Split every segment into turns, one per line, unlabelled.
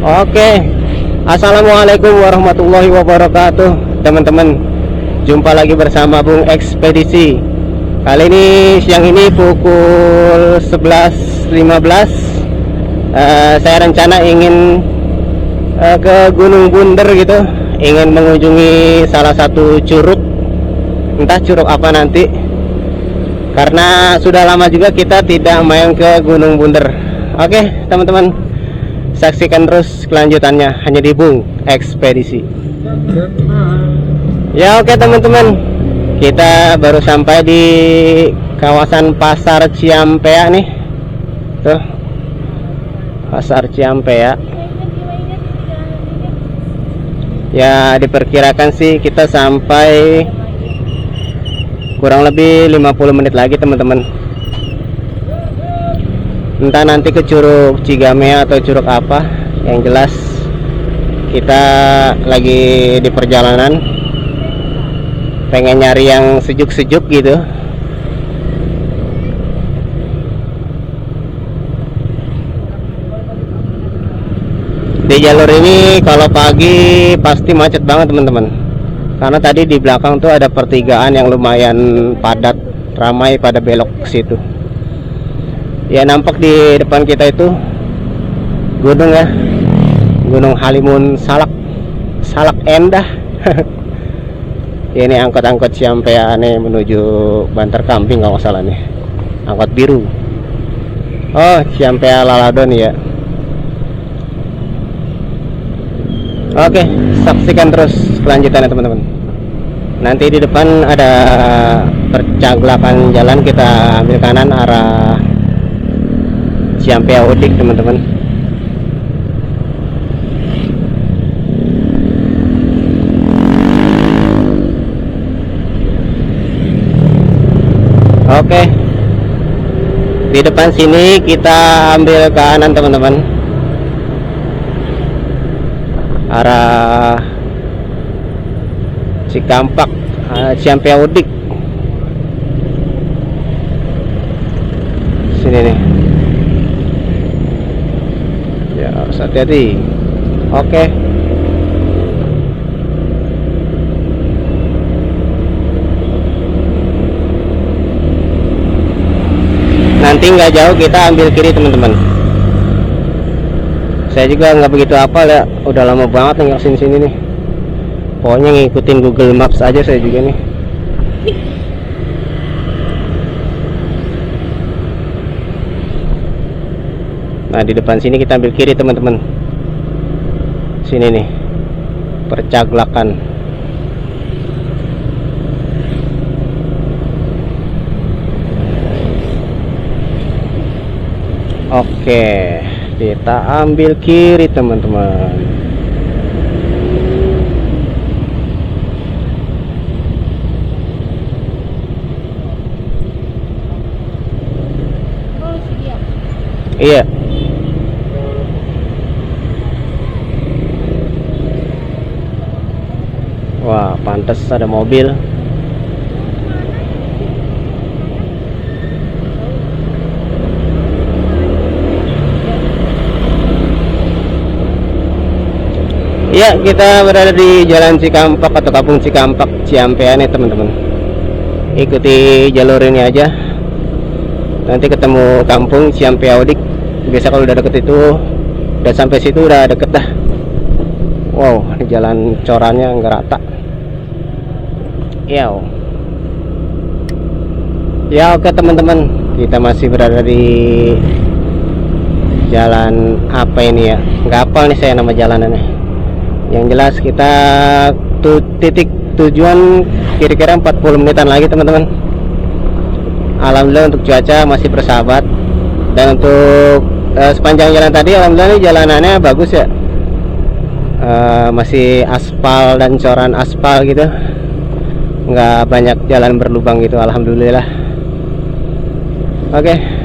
Oke, assalamualaikum warahmatullahi wabarakatuh, teman-teman. Jumpa lagi bersama Bung Ekspedisi. Kali ini siang ini pukul 11.15. Saya rencana ingin ke Gunung Bunder gitu, ingin mengunjungi salah satu curug. Entah curug apa nanti, karena sudah lama juga kita tidak main ke Gunung Bunder. Oke, teman-teman, saksikan terus kelanjutannya hanya di Bung Ekspedisi. Ya oke teman-teman, kita baru sampai di kawasan Pasar Ciampea nih. Tuh, Pasar Ciampea. Ya diperkirakan sih kita sampai kurang lebih 50 menit lagi teman-teman. Entah nanti ke Curug Cigamea atau curug apa, yang jelas kita lagi di perjalanan, pengen nyari yang sejuk-sejuk gitu. Di jalur ini kalau pagi pasti macet banget teman-teman, karena tadi di belakang tuh ada pertigaan yang lumayan padat, ramai pada belok ke situ. Ya nampak di depan kita itu gunung ya, Gunung Halimun Salak Endah. Ini angkot-angkot Ciampea nih menuju Bantar Kambing kalau nggak salah nih, angkot biru. Oh, Ciampea Laladon ya. Oke, saksikan terus kelanjutannya teman-teman. Nanti di depan ada percaglakan jalan, kita ambil kanan arah Ciampea Udik teman-teman. Oke, di depan sini kita ambil kanan teman-teman, arah Cikampak, Ciampea Udik. Sini nih. Ya harus hati-hati. Oke. Nanti nggak jauh kita ambil kiri teman-teman. Saya juga nggak begitu hafal ya, udah lama banget nih sini nih. Pokoknya ngikutin Google Maps aja saya juga nih. Nah di depan sini kita ambil kiri teman-teman. Sini nih, percaglakan. Oke, kita ambil kiri teman-teman. Iya. Wah, pantas ada mobil. Ya, kita berada di Jalan Cikampak atau Kampung Cikampak Ciampea nih teman-teman. Ikuti jalur ini aja, nanti ketemu Kampung Ciampea Udik. Biasa kalau udah deket itu, udah sampai situ udah deket dah. Wow, ini jalan corannya nggak rata. Ya oke teman-teman, kita masih berada di jalan apa ini ya? Nggak hafal nih saya nama jalanannya. Yang jelas kita titik tujuan kira-kira 40 menitan lagi teman-teman. Alhamdulillah untuk cuaca masih bersahabat, dan untuk sepanjang jalan tadi alhamdulillah ini jalanannya bagus ya. Masih aspal dan coran aspal gitu, nggak banyak jalan berlubang gitu, alhamdulillah. Oke.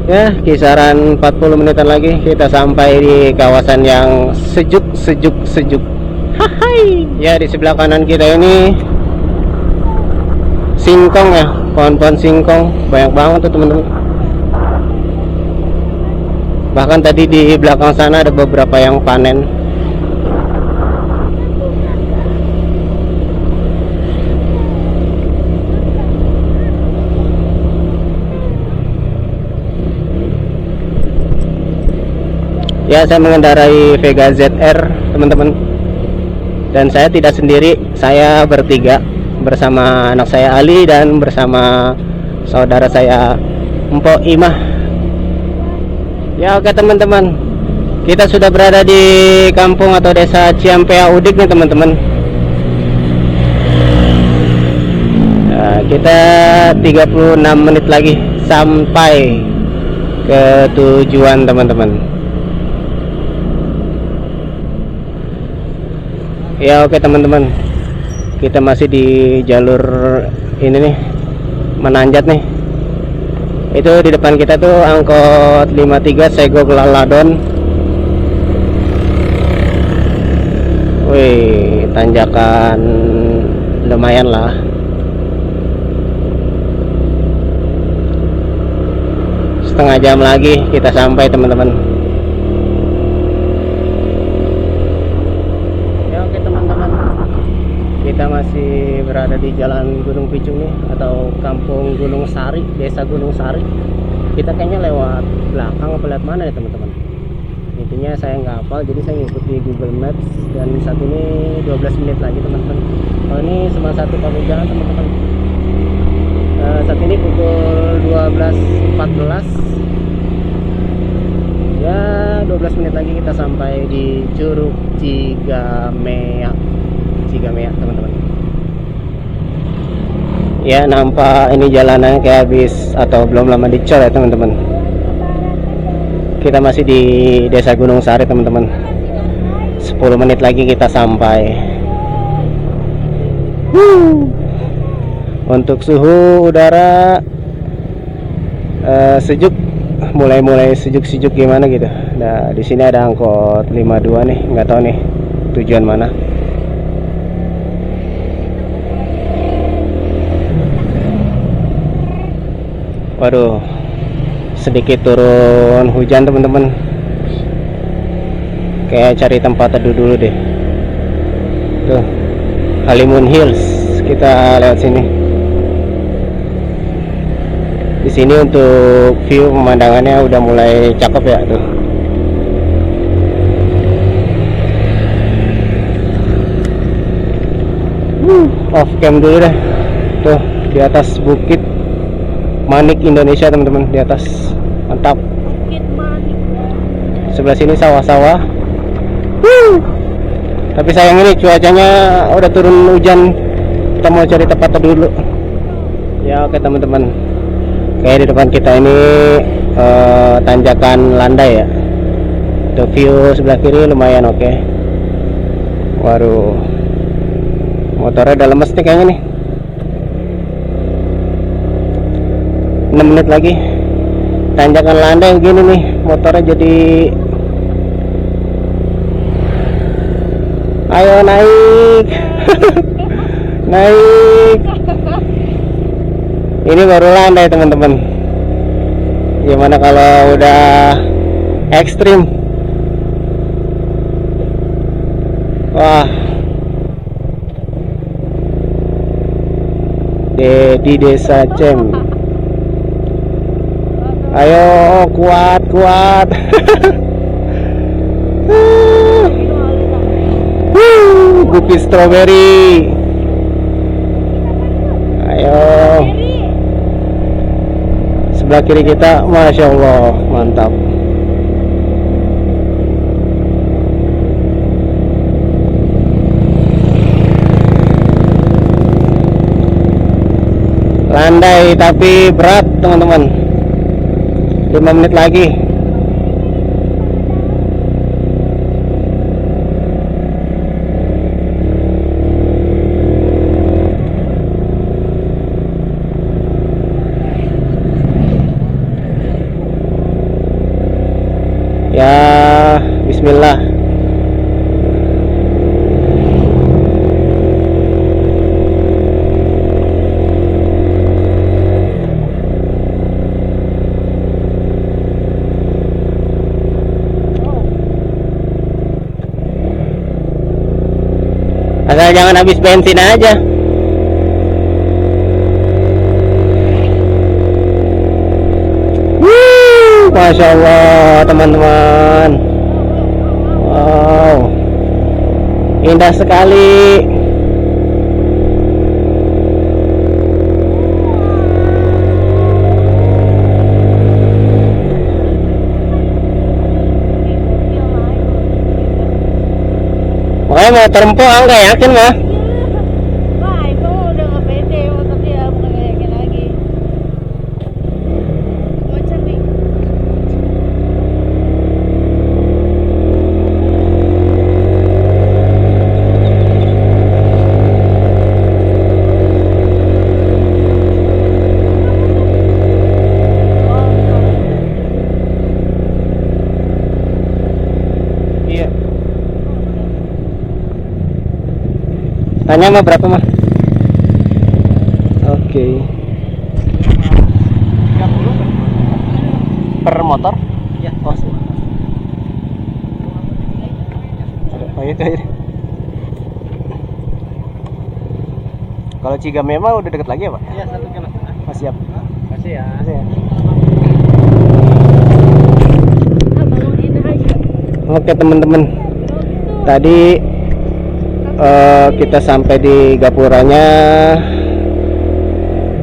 Ya, kisaran 40 menitan lagi kita sampai di kawasan yang sejuk. Hai. Ya, di sebelah kanan kita ini singkong ya, pohon-pohon singkong banyak banget tuh teman-teman. Bahkan tadi di belakang sana ada beberapa yang panen. Ya, saya mengendarai Vega ZR, teman-teman. Dan saya tidak sendiri, saya bertiga bersama anak saya Ali dan bersama saudara saya Mpok Imah. Ya, oke teman-teman, kita sudah berada di kampung atau desa Ciampea Udik nih teman-teman. Nah, kita 36 menit lagi sampai ke tujuan teman-teman. Ya, oke teman-teman, kita masih di jalur ini nih, menanjak nih. Itu di depan kita tuh angkot 53 Segog Laladon. Wih, tanjakan lumayan lah. Setengah jam lagi kita sampai teman-teman. Kita masih berada di Jalan Gunung Picung nih, atau Kampung Gunung Sari, Desa Gunung Sari. Kita kayaknya lewat belakang apa lewat mana ya teman-teman. Intinya saya nggak hafal, jadi saya ngikuti Google Maps. Dan saat ini 12 menit lagi teman-teman. Oh, ini semasa satu pamit jalan teman-teman. Saat ini pukul 12.14. Ya, 12 menit lagi kita sampai di Curug Cigamea teman-teman. Ya, nampak ini jalanan kayak habis atau belum lama dicor ya teman-teman. Kita masih di Desa Gunung Sari teman-teman. 10 menit lagi kita sampai. Untuk suhu udara sejuk, mulai sejuk gimana gitu. Nah, di sini ada angkot 52 nih, nggak tahu nih tujuan mana. Waduh, sedikit turun hujan teman-teman. Kayak cari tempat teduh dulu deh. Tuh, Halimun Hills, kita lewat sini. Di sini untuk view pemandangannya udah mulai cakep ya tuh. Off cam dulu deh. Tuh, di atas bukit Manik Indonesia teman-teman, di atas. Mantap. Sebelah sini sawah-sawah. Tapi sayang ini cuacanya udah turun hujan. Kita mau cari tempat teduh dulu. Ya, oke teman-teman. Kayak di depan kita ini tanjakan landai ya. Tuh, view sebelah kiri lumayan oke. Waduh, motornya udah lemes nih kayaknya nih. 6 menit lagi tanjakan landai begini nih, motornya jadi ayo naik. Naik. Ini baru landai teman-teman. Gimana kalau udah ekstrim? Wah, di Desa Cem. Ayo, kuat. Bukit stroberi. Ayo. Sebelah kiri kita, masya Allah, mantap. Landai tapi berat teman-teman. 5 menit lagi. Ya, bismillah. Asal jangan habis bensin aja. Masya Allah teman-teman. Wow, indah sekali. Makanya motor empuk aku gak yakin mah.
Wah, itu udah nggak pede motor dia, bukan nggak yakin lagi. Macam nih.
Iya. Tanya mah berapa mah? Oke. 30 per motor? Ya, kos. Oh itu aja. Kalau Cigame mah udah deket lagi ya Pak?
Iya, 1 kilo.
Oh, siap.
Masih ya.
Makasih ya.
Balong indah aja.
Oke teman-teman, tadi kita sampai di gapuranya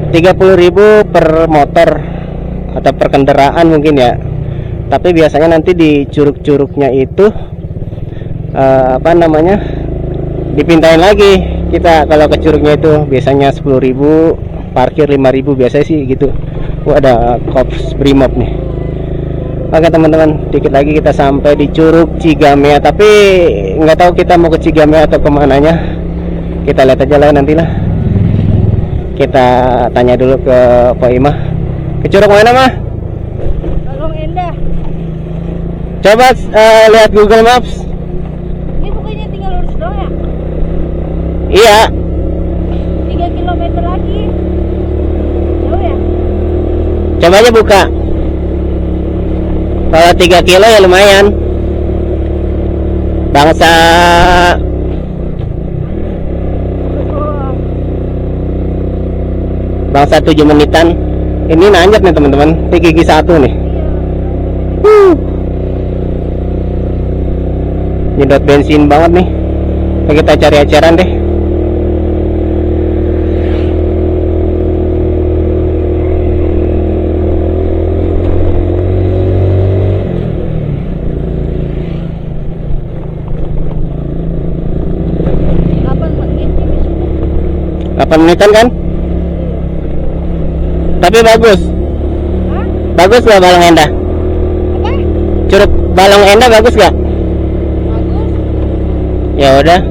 30.000 per motor atau per kendaraan mungkin ya. Tapi biasanya nanti di curug-curugnya itu apa namanya, dipindahin lagi. Kita kalau ke curugnya itu biasanya 10.000, parkir 5.000 biasanya sih gitu. Wah, ada Kops Brimob nih. Oke teman-teman, dikit lagi kita sampai di Curug Cigamea, tapi nggak tahu kita mau ke Cigamea atau kemananya. Kita lihat aja lah nanti lah. Kita tanya dulu ke Pak Imah. Ke curug mana mah?
Balong indah.
Coba lihat Google Maps.
Ini bukannya tinggal lurus doang ya?
Iya,
3 kilometer lagi. Jauh ya?
coba aja buka. Kalau 3 kilo ya lumayan. Bangsa
Oh,
bangsa 7 menitan. Ini nanjak nih teman-teman. Ini gigi 1 nih.
iya.
Nyedot bensin banget nih. Nah, kita cari acaran deh.
Kapan pergi sih besok?
8 menitan kan? Tapi bagus.
Hah?
Bagus gak Balong Endah?
Apa?
Curug Balong Endah bagus gak?
Bagus.
Ya udah.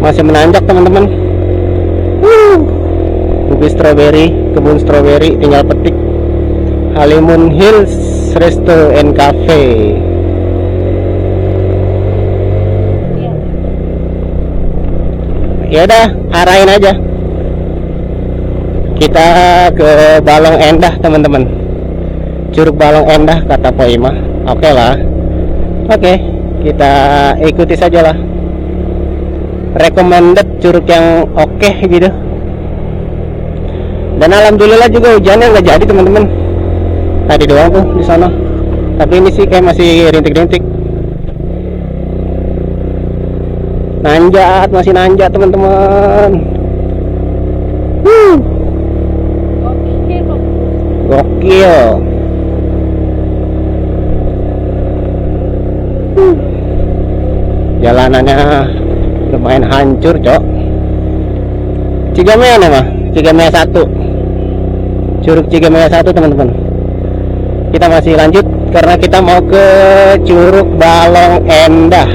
Masih menanjak teman-teman. Bukit stroberi, kebun stroberi, tinggal petik. Halimun Hills Resto and Cafe.
Iya.
Ya udah, arahin aja. Kita ke Balong Endah teman-teman. Curug Balong Endah kata Poima. Oke lah. Oke, kita ikuti saja lah. Recommended curug yang oke gitu. Dan alhamdulillah juga hujannya nggak jadi teman-teman. Tadi doang tuh di sana. Tapi ini sih kayak masih rintik-rintik. Nanjak, masih nanjak teman-teman.
Oke, kok.
Gokil. Jalanannya lumayan hancur, Cok. Cigamea nih mah, Cigamea 1. Curug Cigamea 1 teman-teman. Kita masih lanjut karena kita mau ke Curug Balong Endah.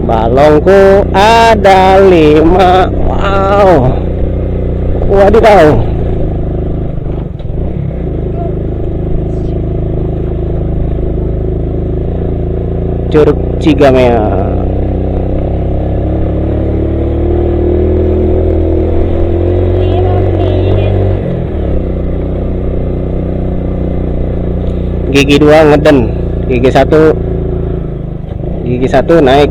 Balongku ada 5. Wow. Wadidaw. Curug Cigamea. gigi 2 ngeden, gigi satu naik.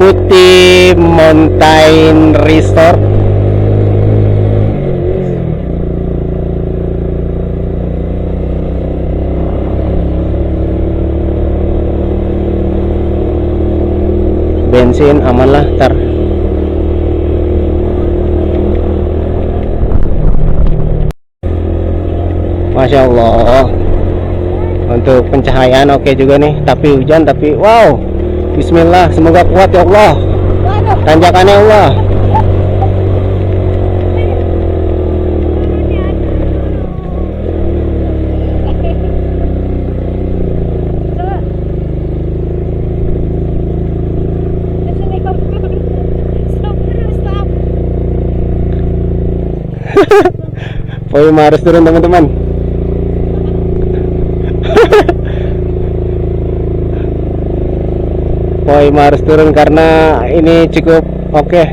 Putih Mountain Resort. Bensin aman lah ntar. Masya Allah, untuk pencahayaan oke juga nih, tapi hujan, tapi wow. Bismillah, semoga kuat ya Allah, tanjakannya Allah. Poima harus turun teman-teman. Poima harus turun karena ini cukup oke.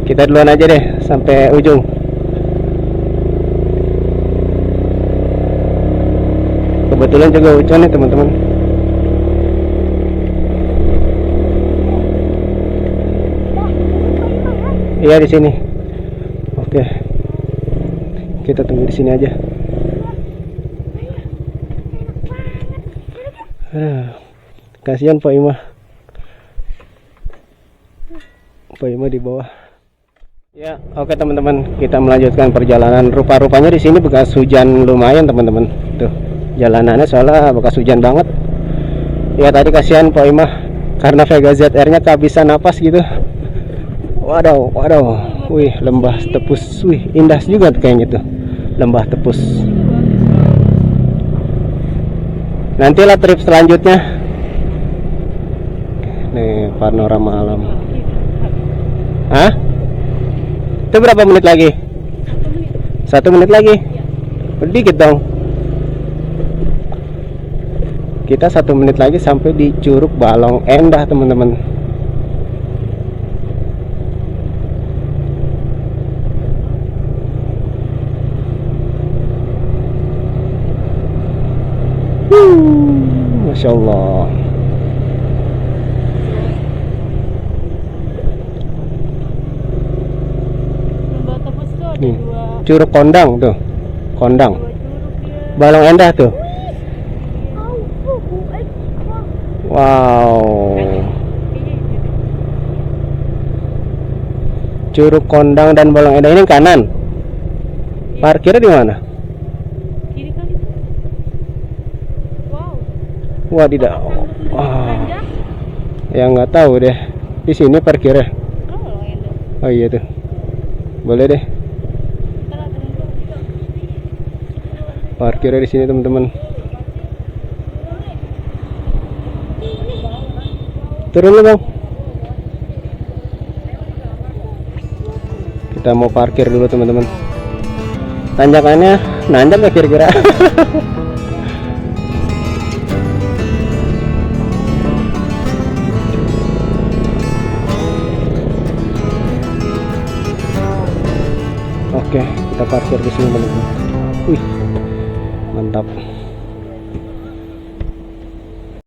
Kita duluan aja deh sampai ujung. Kebetulan juga hujan nih teman-teman. Iya di sini. Oke. Kita tunggu di sini aja. Kasihan Pak Ima. Pak Ima di bawah. Ya, oke teman-teman, kita melanjutkan perjalanan. Rupa-rupanya di sini bekas hujan lumayan teman-teman. Tuh, jalanannya soalnya bekas hujan banget. Ya tadi kasihan Pak Ima karena Vega ZR-nya kehabisan napas gitu. Waduh, waduh. Wih, lembah tepus. Wih, indah juga tuh kayaknya tuh. Lembah tepus. Nantilah trip selanjutnya. Nih, panorama alam. Hah? Itu berapa menit lagi? 1 menit lagi? Sedikit dong. Kita 1 menit lagi sampai di Curug Balong Endah teman-teman. Masya Allah.
Lembah Tepus tuh ada
Nih,
dua
Curug Kondang tuh. Kondang.
curug ya.
Balong Endah tuh. Wow. Curug Kondang dan Balong Endah ini kanan. Parkirnya di mana?
Kiri kali. Wow.
Wadidaw. Wah.
Panjang.
Ya nggak tahu deh. Di sini parkirnya.
Oh, lumayan deh.
Oh iya tuh. Boleh deh.
Ntar ada temen gua.
Parkirnya di sini teman-teman. Turun lu bang. Kita mau parkir dulu teman-teman. Tanjakannya nanjak gak kira-kira? Oke, kita parkir di sini teman-teman. Wih, mantap.